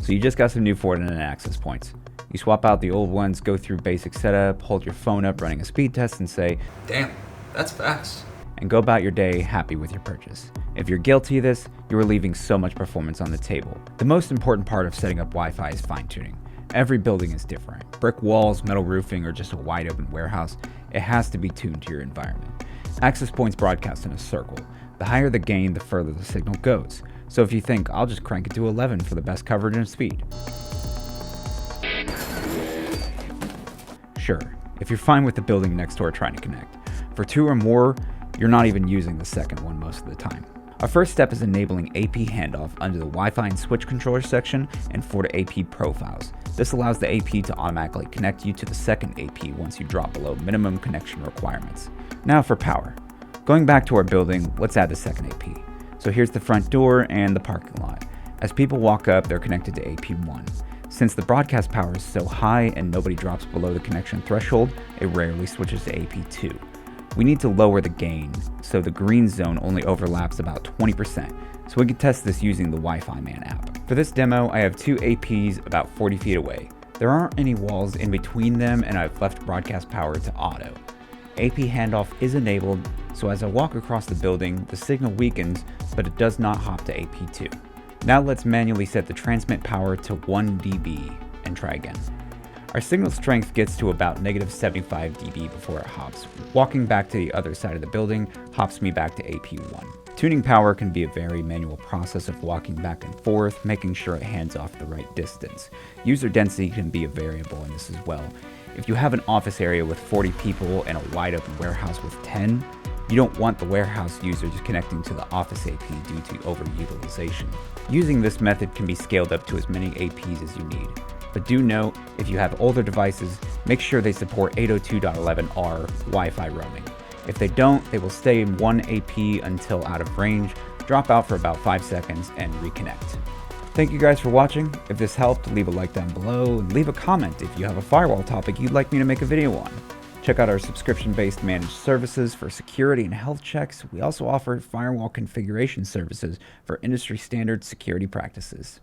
So you just got some new Fortinet access points. You swap out the old ones, go through basic setup, hold your phone up running a speed test and say, "Damn, that's fast." And go about your day happy with your purchase. If you're guilty of this, you are leaving so much performance on the table. The most important part of setting up Wi-Fi is fine-tuning. Every building is different. Brick walls, metal roofing, or just a wide open warehouse, it has to be tuned to your environment. Access points broadcast in a circle. The higher the gain, the further the signal goes. So if you think, I'll just crank it to 11 for the best coverage and speed. Sure, if you're fine with the building next door trying to connect. For 2 or more, you're not even using the second one most of the time. Our first step is enabling AP Handoff under the Wi-Fi and switch controller section and FortiAP profiles. This allows the AP to automatically connect you to the second AP once you drop below minimum connection requirements. Now for power. Going back to our building, let's add the second AP. So here's the front door and the parking lot. As people walk up, they're connected to AP1. Since the broadcast power is so high and nobody drops below the connection threshold, it rarely switches to AP2. We need to lower the gain, so the green zone only overlaps about 20%, so we can test this using the Wi-Fi Man app. For this demo, I have 2 APs about 40 feet away. There aren't any walls in between them, and I've left broadcast power to auto. AP Handoff is enabled, so as I walk across the building, the signal weakens, but it does not hop to AP2. Now let's manually set the transmit power to 1 dB and try again. Our signal strength gets to about -75 dB before it hops. Walking back to the other side of the building hops me back to AP1. Tuning power can be a very manual process of walking back and forth, making sure it hands off the right distance. User density can be a variable in this as well. If you have an office area with 40 people and a wide open warehouse with 10, you don't want the warehouse users connecting to the office AP due to overutilization. Using this method can be scaled up to as many APs as you need. But do note, if you have older devices, make sure they support 802.11r Wi-Fi roaming. If they don't, they will stay in 1 AP until out of range, drop out for about 5 seconds, and reconnect. Thank you guys for watching. If this helped, leave a like down below, and leave a comment if you have a firewall topic you'd like me to make a video on. Check out our subscription-based managed services for security and health checks. We also offer firewall configuration services for industry-standard security practices.